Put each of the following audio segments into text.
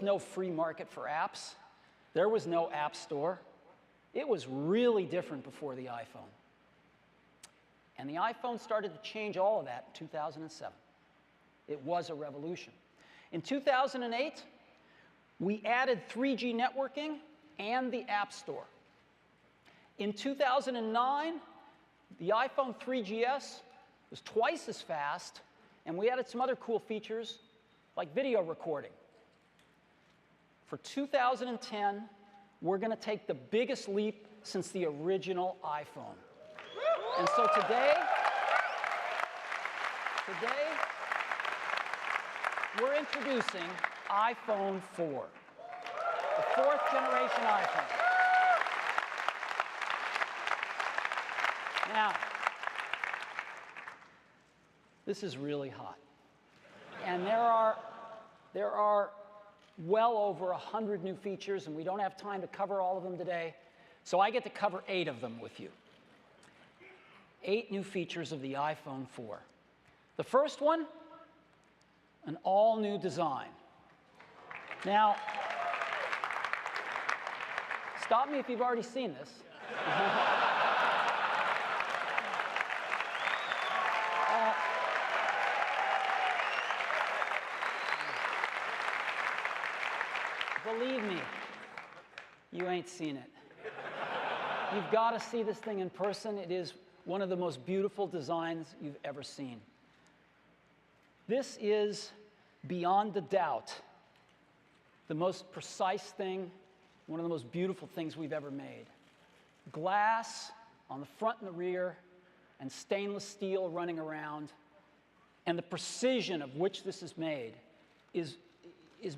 no free market for apps. There was no app store. It was really different before the iPhone. And the iPhone started to change all of that in 2007. It was a revolution. In 2008, we added 3G networking and the App Store. In 2009, the iPhone 3GS was twice as fast, and we added some other cool features like video recording. For 2010, we're going to take the biggest leap since the original iPhone. And so today, we're introducing iPhone 4, the fourth generation iPhone. Now, this is really hot. And there are well over 100 new features, and we don't have time to cover all of them today. So I get to cover 8 of them with you. 8 new features of the iPhone 4. The first one, an all-new design. Now, stop me if you've already seen this. Believe me, you ain't seen it. You've got to see this thing in person. It is one of the most beautiful designs you've ever seen. This is, beyond a doubt, the most precise thing, one of the most beautiful things we've ever made. Glass on the front and the rear, and stainless steel running around, and the precision of which this is made is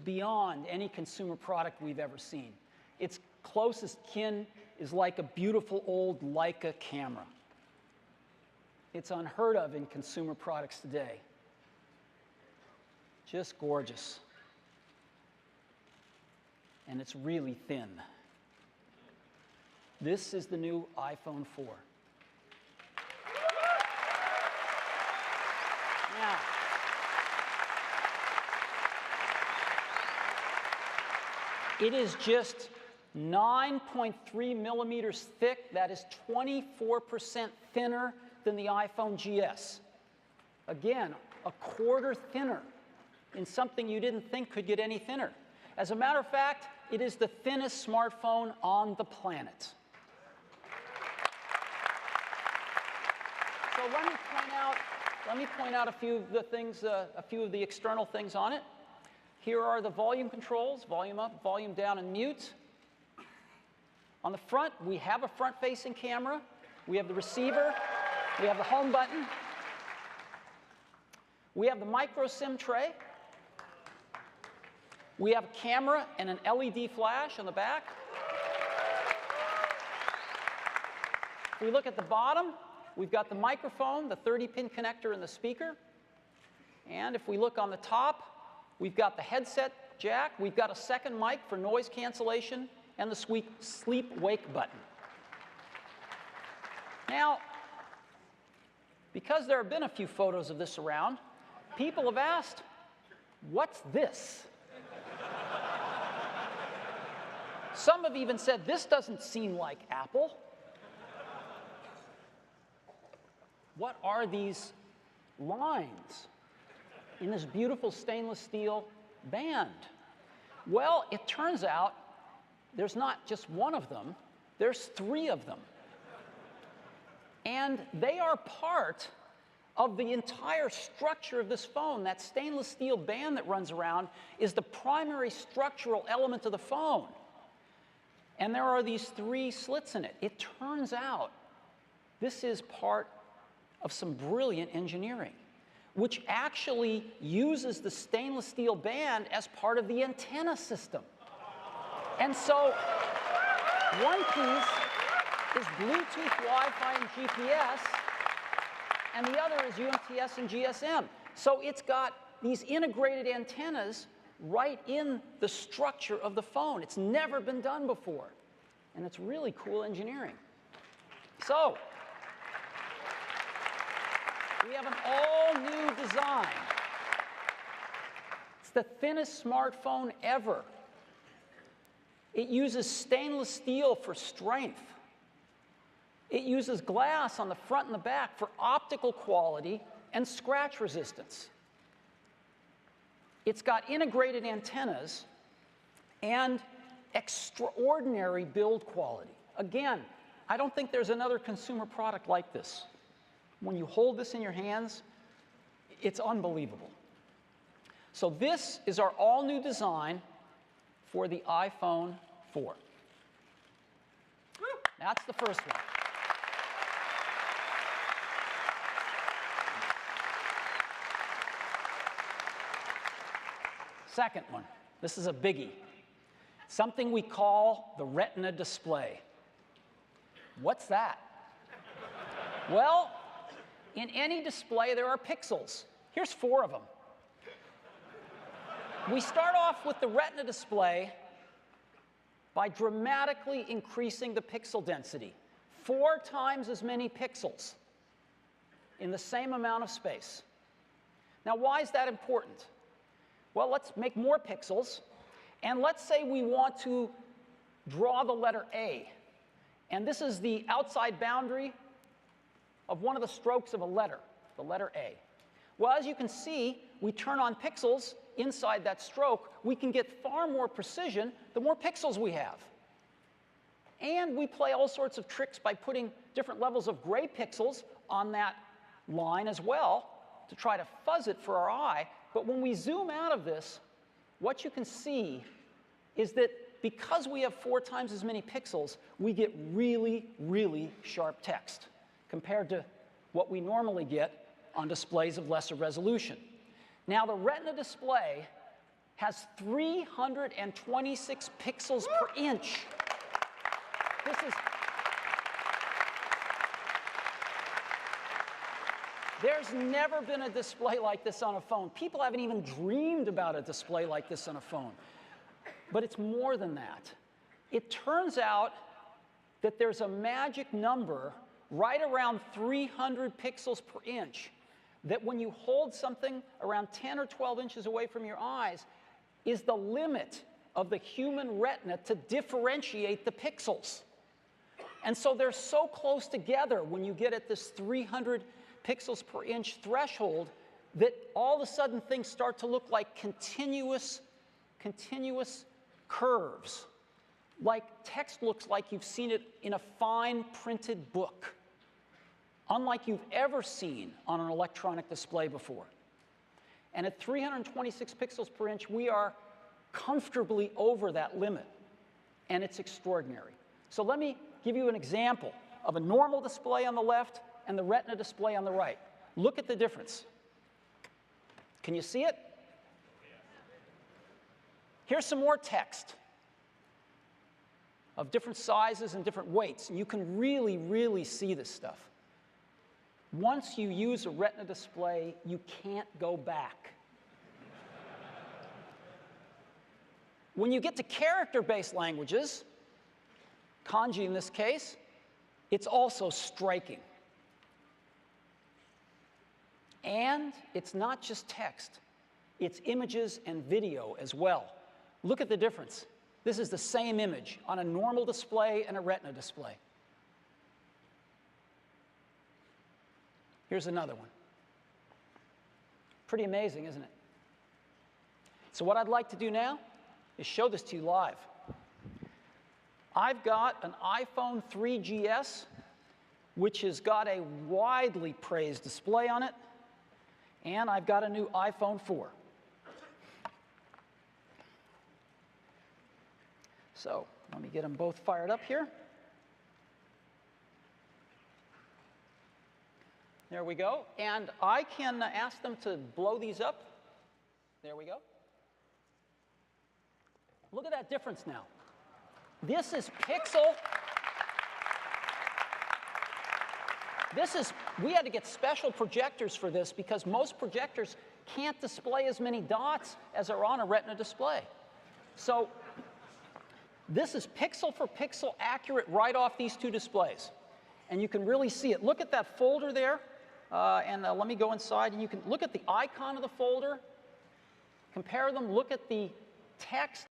beyond any consumer product we've ever seen. Its closest kin is like a beautiful old Leica camera. It's unheard of in consumer products today. Just gorgeous. And it's really thin. This is the new iPhone 4. Now, it is just 9.3 millimeters thick. That is 24% thinner than the iPhone GS. Again, a quarter thinner in something you didn't think could get any thinner. As a matter of fact, it is the thinnest smartphone on the planet. So let me point out a few of the things, a few of the external things on it. Here are the volume controls: volume up, volume down, and mute. On the front, we have a front-facing camera. We have the receiver. We have the home button. We have the micro SIM tray. We have a camera and an LED flash on the back. If we look at the bottom, we've got the microphone, the 30-pin connector, and the speaker. And if we look on the top, we've got the headset jack. We've got a second mic for noise cancellation, and the sleep-wake button. Now, because there have been a few photos of this around, people have asked, what's this? Some have even said, this doesn't seem like Apple. What are these lines in this beautiful stainless steel band? Well, it turns out there's not just one of them, there's 3 of them. And they are part of the entire structure of this phone. That stainless steel band that runs around is the primary structural element of the phone. And there are these 3 slits in it. It turns out this is part of some brilliant engineering, which actually uses the stainless steel band as part of the antenna system. And so one piece is Bluetooth, Wi-Fi, and GPS, and the other is UMTS and GSM. So it's got these integrated antennas right in the structure of the phone. It's never been done before, and it's really cool engineering. So we have an all-new design. It's the thinnest smartphone ever. It uses stainless steel for strength. It uses glass on the front and the back for optical quality and scratch resistance. It's got integrated antennas and extraordinary build quality. Again, I don't think there's another consumer product like this. When you hold this in your hands, it's unbelievable. So this is our all-new design for the iPhone 4. That's the first one. Second one, this is a biggie. Something we call the Retina display. What's that? Well, in any display, there are pixels. Here's 4 of them. We start off with the Retina display by dramatically increasing the pixel density. 4 times as many pixels in the same amount of space. Now, why is that important? Well, let's make more pixels, and let's say we want to draw the letter A. And this is the outside boundary of one of the strokes of a letter, the letter A. Well, as you can see, we turn on pixels inside that stroke. We can get far more precision the more pixels we have. And we play all sorts of tricks by putting different levels of gray pixels on that line as well to try to fuzz it for our eye. But when we zoom out of this, what you can see is that because we have 4 times as many pixels, we get really, really sharp text compared to what we normally get on displays of lesser resolution. Now, the Retina display has 326 pixels per inch. There's never been a display like this on a phone. People haven't even dreamed about a display like this on a phone. But it's more than that. It turns out that there's a magic number right around 300 pixels per inch that when you hold something around 10 or 12 inches away from your eyes is the limit of the human retina to differentiate the pixels. And so they're so close together when you get at this 300 pixels per inch threshold that all of a sudden things start to look like continuous curves. Like text looks like you've seen it in a fine printed book, unlike you've ever seen on an electronic display before. And at 326 pixels per inch, we are comfortably over that limit, and it's extraordinary. So let me give you an example of a normal display on the left and the Retina display on the right. Look at the difference. Can you see it? Here's some more text of different sizes and different weights. And you can really, really see this stuff. Once you use a Retina display, you can't go back. When you get to character-based languages, kanji in this case, it's also striking. And it's not just text. It's images and video as well. Look at the difference. This is the same image on a normal display and a Retina display. Here's another one. Pretty amazing, isn't it? So what I'd like to do now is show this to you live. I've got an iPhone 3GS, which has got a widely praised display on it, and I've got a new iPhone 4. So let me get them both fired up here. There we go. And I can ask them to blow these up. There we go. Look at that difference now. This is pixel. We had to get special projectors for this because most projectors can't display as many dots as are on a Retina display. So this is pixel for pixel accurate right off these two displays. And you can really see it. Look at that folder there. Let me go inside, and you can look at the icon of the folder. compare them, look at the text